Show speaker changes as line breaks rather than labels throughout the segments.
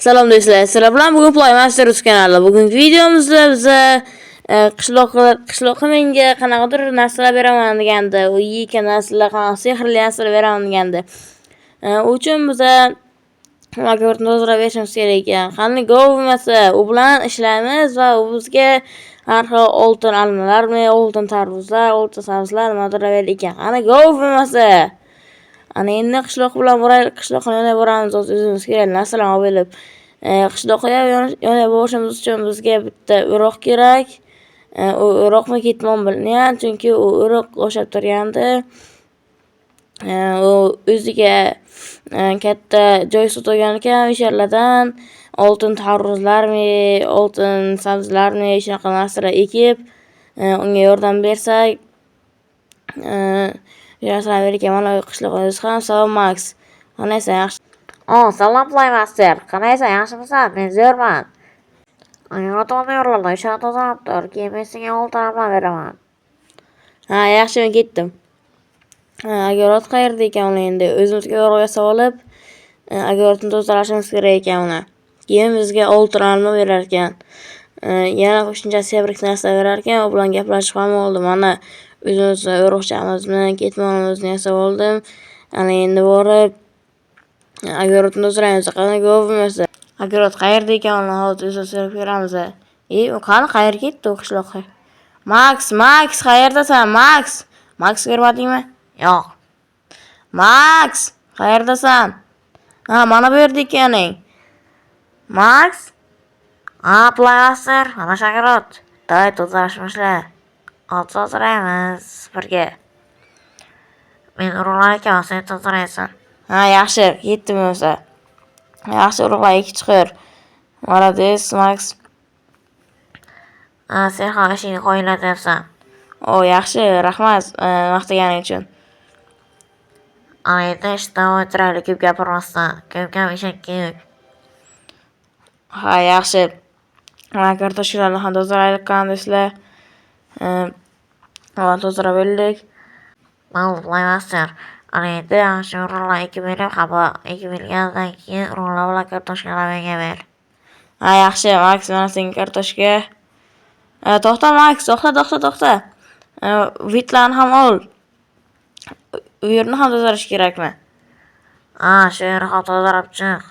Salom do'stlar, sizlar bilan bugun Playmaster kanali. Bugungi videomizda biza qishloqqa menga qanaqadir narsalar beraman degandi. U yeykan narsalar, qanaqa sehrli narsalar beraman degandi. U uchun biza makorni to'g'rilab berishimiz kerak ekan. Qani go bo'lmasa, u bilan ishlaymiz va u bizga har xil oltin olmalarmi, oltin tarvuzlar, oltin sabzlar nimadir berar ekan. Qani go bo'lmasa. Ana endi qishloq bilan boraylik, qishloqqa yana boramiz, o'zimiz kerak narsalarni olib kelib. Qishloqqa yana borishimiz uchun bizga bitta o'roq kerak. U o'roqni ketmon bilmayman, chunki u o'roq o'shab turganda u o'ziga katta joy sotgan ekan, o'sha yerlardan oltin tarvuzlarmi, oltin sabzlarmi, shunaqa narsalar ekib, unga yordam bersak, narsalar berar ekan. Mana qishloqimiz ham. Salom Max. Qanaysan, yaxshi?
Salom Playmaster. Qanaysan, yaxshimisan? Men zo'rman. Yo'qotni yo'rlarda ishon tozalab tur. Keyin men senga oltin olma beraman.
Ha, yaxshi, men ketdim. Agarot qayerda ekan uni endi o'zimizga o'roq yasab olib, agarotni tozalashimiz kerak ekan uni. Keyin bizga oltin olma berar ekan. Yana qo'shimcha sebrik narsa berar ekan, u bilan gaplashib ham oldim. Mana o'zimizni o'roqchamizni, ketmonimizni yasab oldim. Ana endi borib agarotni tozalaymiz. Qani go bo'lmasa. Agarot qayerda ekan uni hozir o'zimiz ko'ramiz. U qani qayerga ketdi u qishloqqa? Max, qayerdasan, Max? Max ko'rmadingmi?
Yo'q.
Max, qayerdasan? Ha, mana bu yerda ekaning. Max?
Playmaster, mana shakarot. Day tozalashmishlar. Tozalaymiz birga. Men urug'lar ekan, sen tozalaysan.
Ha, yaxshi, yetdim o'zi. Yaxshi, urug'lar ekib chiqar. Молодец, Max.
Sen ham ishingga qo'yilatyapsan.
Yaxshi, rahmat maqtaganing uchun.
Ana endi ishdan o'tiraylik, ko'p gapirmasdan. Ko'p eshakka yo'q.
Ha, yaxshi. Mana kartoshkalarni ham tozalaylik do'stlar. Mana tozalab oldik.
Playmaster. Ana endi yaxshi urug'lar ekib berib, ekib bergandan keyin urug'lar bilan kartoshkalar menga ber.
Ha, yaxshi, Max, mana senga kartoshka. To'xta, Max, to'xta. Vitlarni ham ol. U yerni ham tozalash kerakmi?
Shu yerni ham tozalab chiq.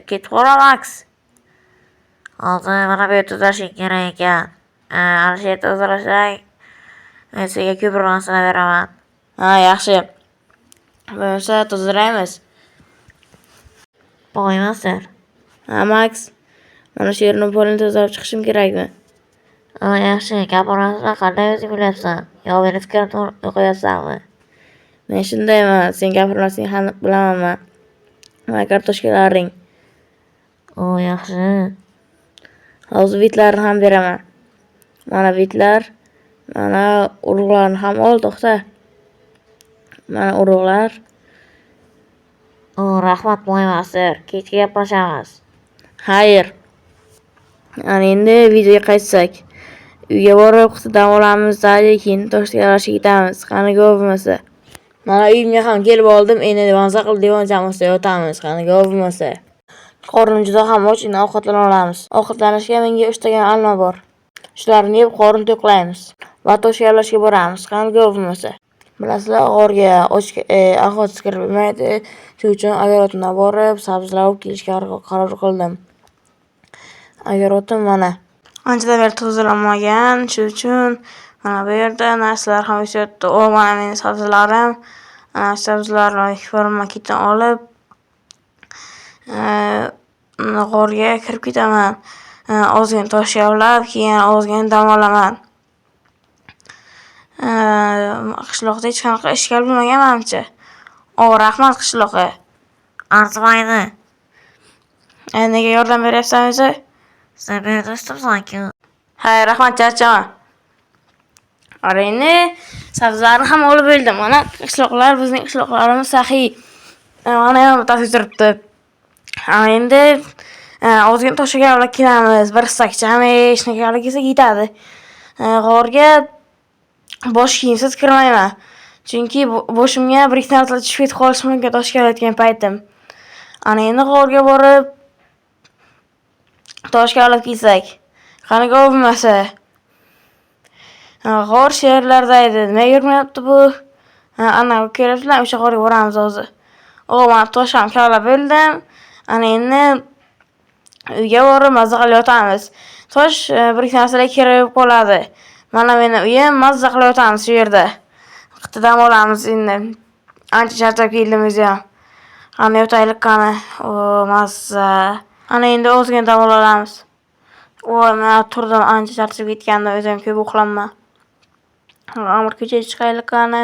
Ketib qol, Max. Hozir mana bu yerni tozalashing kerak ekan. Ana shu yerni tozalasang, men senga ko'proq narsalar beraman.
Ha, yaxshi. Bo'lmasa tozalaymiz.
Playmaster.
Ha, Max. Mana shu yerni polini tozalab chiqishim kerakmi?
Yaxshi, gapirmasdan qanday o'zing bilyapsan? Yo, meni fikrimni o'qiyapsanmi?
Men shundayman, sen gapirmasang ham bilamanman. Mana kartoshkalaring.
Yaxshi.
Hozir vitlarni ham beraman. Mana vitlar. Mana urug'larni ham ol, to'xta. Mana urug'lar.
Rahmat Playmaster. Kechga gaplashamiz.
Xayr. Ana endi videoga qaytsak. Uyga borib dam olamiz, keyin Toshkentga ketamiz. Qani go bo'lmasa. Mana uyimga ham kelib oldim. Endi maza qilib devonchamizni yotamiz. Qani go bo'lmasa. Qornim juda ham och, endi ovqatlana olamiz. Ovqatlanishga menga 3 ta olma bor. Shularni yeb qorin to'qlaymiz va Toshkentga boramiz. Qani go bo'lmasa. Bilasizlar, g'orga ahvot kirmaydi. Shuning uchun agarotdan borib, sabzilar olib kelishga qaror qildim. Agarotim mana. Anchadan beri tozalanmagan, shuning uchun mana bu yerda narsalar ham o'syapti. Mana mening sabzilarim. Ana sabzilarni supermarketdan olib, g'orga kirib ketaman. Ozgina tosh kavlab, keyin ozgina dam olaman. Qishloqda hech qanaqa ish bo'lmagan menimcha. Rahmat qishloqqa.
Arzimaydi.
Nega yordam beryapsan o'zi?
Sen meni do'stimsan-ku.
Ha, rahmat, charchaman. Endi sabzilarni ham olib oldim. Mana qishloqlar, bizning qishloqlarimiz saxiy. Mana ham bittasi turibdi. Endi ozgina toshga olib kelamiz. Bir sakchami, shunga olib kelsak yetadi. G'orga bosh kiyimsiz kirmayman. Chunki boshimga bir ikki narsa tushib ketib qolishi mumkin toshga olayotgan paytim. Ana endi g'orga borib Toshga olib kelsak. Qani bo'lmasa. G'or sherlarda edi. Nima yurmayapti bu? Ana ko'ryapsizlar, o'sha g'orga boramiz hozir. Men tosh ham kavlab bildim. Ana endi uyga borib mazza qilib yotamiz. Tosh bir ikki narsalar kerak qoladi. Mana meni uyim, mazza qilib yotamiz shu yerda. Qitidan olamiz endi. Ancha charchab keldim o'zim. Qani yotaylik qani. Mazza. Ana endi ozgina dam olamiz. Men turdim, ancha charchab ketgandim, o'zim ko'p uxlamayman. Amir ko'chaga chiqaylik qani.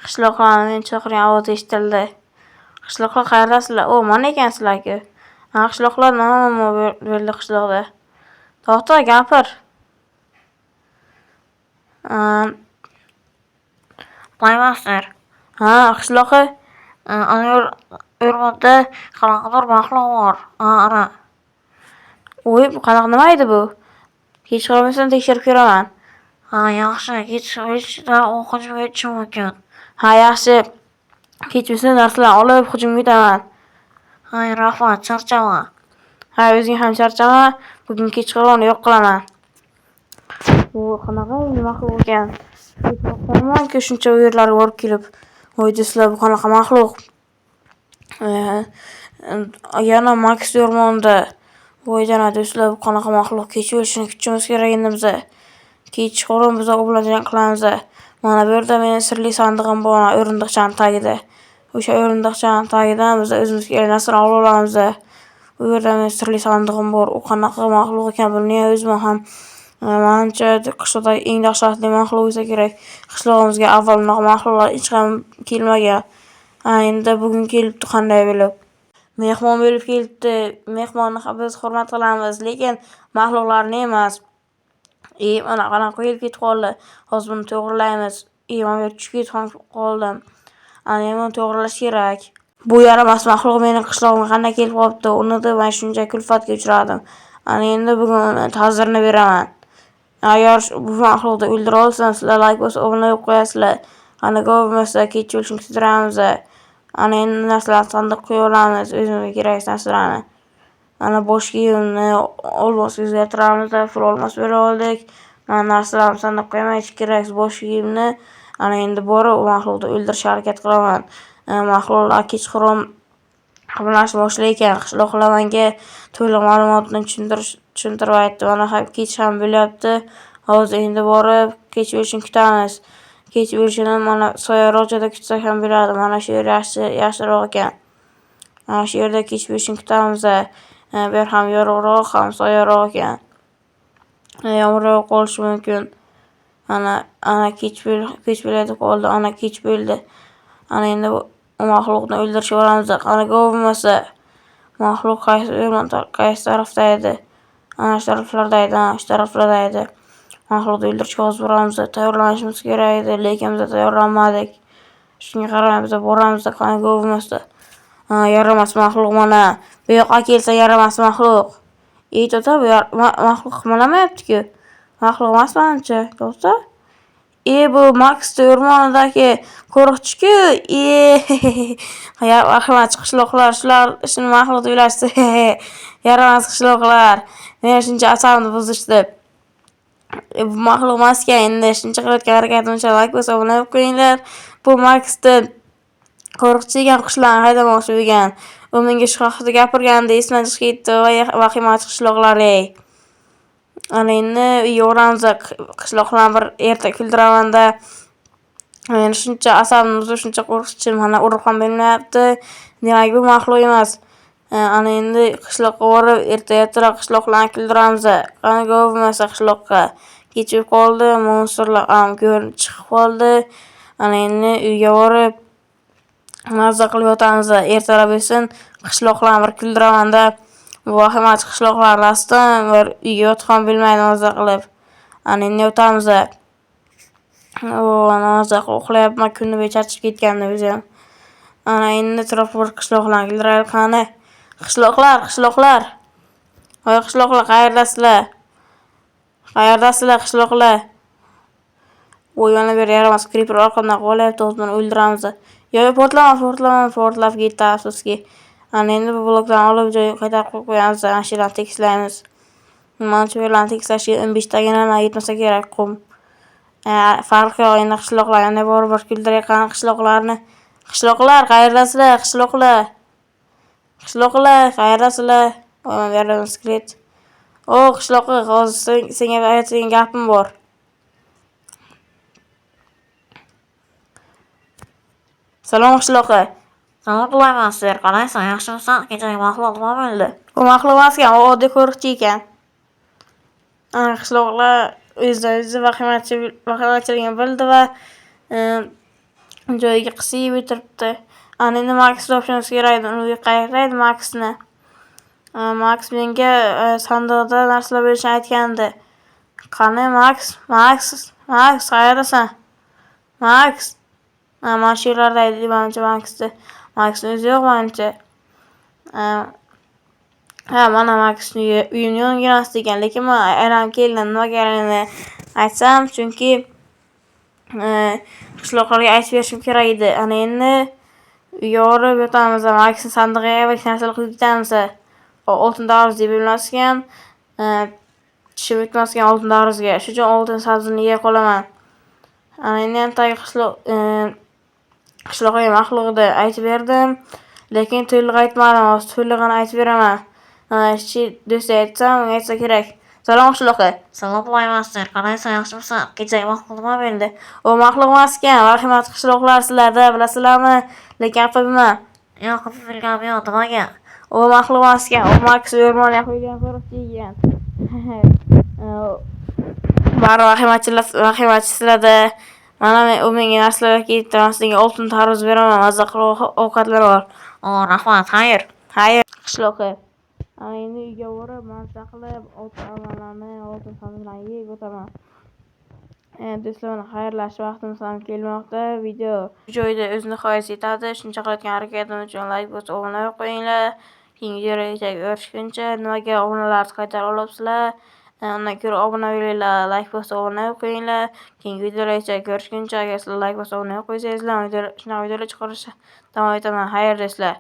Qishloqlarni men chaqirgan ovoz eshitildi. Qishloqlar qayerdasizlar? Mana ekansizlar-ku. Qishloqlar nima bo'ldi qishloqda? To'xta, gapir.
Playmaster.
Qishloqi?
O'rmonda qanaqadir maxluq bor. Ana.
Bu qanaqa nima edi bu? Hech qolmasam tekshirib ko'raman.
Yaxshi, kechda hujum etishi mumkin.
Yaxshi. Kechmasa narsalarni olib hujumga o'taman.
Rahmat, charchama.
O'zing ham charchama. Bugun kechqurun yo'q qilaman. Qanaqa maxluq ekan? Kechqurunman-ku shuncha u yerlarga borib kelib. Sizlar bu qanaqa maxluq? Yana Max o'rmonda. Janob do'stlar, bu qanaqa maxluq? Kech o'lishini kutishimiz kerak endi biz. Kechqurun biz u bilan jang qilamiz. Mana bu yerda mening sirli sandig'im bor, o'rindiqchaning tagida. O'sha o'rindiqchaning tagidan biz o'zimizga narsalarni olib olamiz. U yerda mening sirli sandig'im bor. U qanaqa maxluq ekan buni o'zim ham menimcha qishloqdagi eng dahshatli maxluq bo'lsa kerak. Qishlog'imizga avval bunaqa maxluqlar hech ham kelmagan. Endi bugun kelibdi, qanday bo'lib. Mehmon bo'lib kelibdi. Mehmonni biz hurmat qilamiz, lekin maxluqlarni emas. Mana qanaqa qo'yib ketib qoldi. Hozir buni to'g'rilaymiz. Mana tushib ketib qoldim. Ana buni to'g'rilash kerak. Bu yaramas maxluq mening qishlog'imga qanday kelib qolibdi? Uni deb men shuncha kulfatga uchradim. Ana endi bugun uni ta'zirini beraman. Agar bu maxluqni o'ldira olsam, sizlar like bosib obuna bo'lib qo'yasizlar. Ana bo'lmasa kech o'lishini kuttiramiz. Ana endi narsalarni sandiqqa qo'yib olamiz, o'zimizga kerak narsalarni. Ana bosh kiyimni olmosga o'zgartiramiz, pul olmos bera oldik. Mana narsalarni sandiqqa qo'ymayish kerak, bosh kiyimni. Ana endi borib u maxluqni o'ldirishga harakat qilaman. Maxluqlar kechqurun qimlashni boshlayotgan. Qishloqlar menga to'liq ma'lumotni tushuntirib aytdi. Mana kech ham bo'lyapti. Hozir endi borib kech o'lishini kutamiz. Kech o'lishini mana soyaroq joyda kutsak ham bo'ladi. Mana shu yer yaxshiroq ekan. Mana shu yerda kech o'lishini kutamiz. Bu yer ham yorug'roq, ham soyaroq ekan. Yomg'ir yog'ib qolishi mumkin. Ana kech bo'layotib qoldi. Ana kech bo'ldi. Ana endi u maxluqni o'ldirishga boramiz. Qani bo'lmasa. Maxluq qaysi tarafda edi? Ana shu taraflarda edi, shu taraflarda edi. Maxluqni o'ldirishga hozir boramiz. Tayyorlanishimiz kerak edi, lekin biz tayyorlanmadik. Shunga qaramay biz boramiz. Qani bo'lmasa. Yaramas maxluq mana. Bu yoqqa kelsa yaramas maxluq. To'xta, bu maxluq qimalamayapti-ku. Maxluq emas menimcha. To'xta. Bu Max o'rmonidagi qo'riqchi-ku. Rahmat qishloqlar, shular shuni maxluq deb o'ylashdi. Yaramas qishloqlar. Men shuncha asabimni buzishdi. Bu maxluq emas ekan, endi shuncha qilayotgan harakatimcha like bosib obuna bo'lib qo'yinglar. Bu Max'ni qo'riqchi ekan, qushlarni haydamoqchi bo'lgan. U menga shu haqida gapirganda esimdan chiqib ketdi. Vahimachi qishloqlar. Ana endi yoramiz qishloqlarni bir erta kuldiraman-da. Men shuncha asabimni buzib, shuncha qo'rqishim mana urib ham bilmayapti. Demak, bu maxluq emas. Ana endi qishloqqa borib erta-ertaroq qishloqlarni kuldiramiz. Qani bo'lmasa qishloqqa kechib qoldi, monsterlar ham ko'rinib chiqib qoldi. Ana endi uyga borib mazza qilib yotamiz. Ertalab bo'lsin qishloqlarni bir kuldiraman-da. Vahimachi qishloqlar rastdan bir uyga yotib ham bilmaydi mazza qilib. Ana endi yotamiz. Mazza qilib uxlayapman, kunni bo'yi charchab ketgandim o'zim. Ana endi atrofga bir qishloqlarni kuldiraylik qani. Qishloqlar. Qishloqlar, qayerdasizlar? Qishloqlar? Mana bir yaramas creeper orqamdan qo'yapti, o'zini o'ldiramiz. Portlab ketdi afsuski. Ana endi bu bloklarni olib joyiga qaytarib qo'yamiz, ashirani tekislaymiz. Manimcha ularni tekislashga 15tagina yetmasa kerak qum. Farqi yo'q, endi qishloqlar yana bor kuldirayotgan qishloqlarni. Qishloqlar qayerdasizlar? Qishloqlar qayerdasizlar? Mana bu yerda skret. O, qishloqqa hozir senga aytadigan gapim bor. Salom qishloqqa.
Salom qilayman, Ser. Qalaysan? Yaxshimisan? Kechagi mahsulot nima bo'ldi?
U mahluq emas ekan, u oddiy qo'riqchi ekan. Qishloqlar o'zida vahimachiligini bildi va joyiga qisib o'tiribdi. Endi Maksni topshirishimiz kerak edi. Uni qayerda Maksni? Maks menga sandiqda narsalar berishni aytgandi. Qani Maks? Maks qayerdasan? Maks? Mana shu yerlarda edi menimcha Maksni. Maksni o'zi yo'q menimcha. Mana Maksni uyini yonginasida ekan, lekin men aylanib keldim. Nima kerakligini aytsam, chunki qishloqlarga aytib berishim kerak edi. Endi uyga borib yotamiz, Maksni sandig'iga va narsalar qo'yib ketamiz. Oltin daruz deb bilmas ekan, tishim o'tmas ekan oltin daruzga. Shu uchun oltin sabzini yeb qolaman. Endi tagi qishloqqa mahluqni aytib berdim, lekin to'liq aytmadim. Hozir to'lig'ini aytib beraman. Do'stga aytsam, unga aytsa kerak. Salom qishloqqa.
Salom qilayman, Ser. Qalaysan? Yaxshimisan? Kechagi mahsulot nima bo'ldi?
U mahluq emas ekan, vahimat qishloqlar sizlarda bilasizlarmi? Lekin xafa bo'lma.
Yo'q, xafa bo'lganim yo'q. Nimaga?
U mahluq emas ekan, u Maks o'rmonga qo'ygan qo'riqchi ekan. Bari vahimachi sizlarda. Mana u menga narsalar keltiramiz, senga oltin tarvuz beraman, mazza qilib ovqatlar bor.
Rahmat. Xayr.
Qishloqqa. Endi uyga borib, mazza qilib oltin sabzini yeb o'taman. Do'stlar, xayrlashish vaqtimiz ham kelmoqda. Video joyida o'z nihoyasiga yetadi. Shuncha qilayotgan harakatim uchun like bosib, obuna bo'lib qo'yinglar. Keyingi videolarda ko'rishguncha nimaga obunalarni qaytarib olyapsizlar? Undan ko'ra obuna bo'linglar, like bosib, obuna bo'lib qo'yinglar. Keyingi videolarda ko'rishguncha agar sizlar like bosib, obuna bo'lib qo'ysangizlar, shunaqa videolar chiqarishni davom etaman. Xayr do'stlar.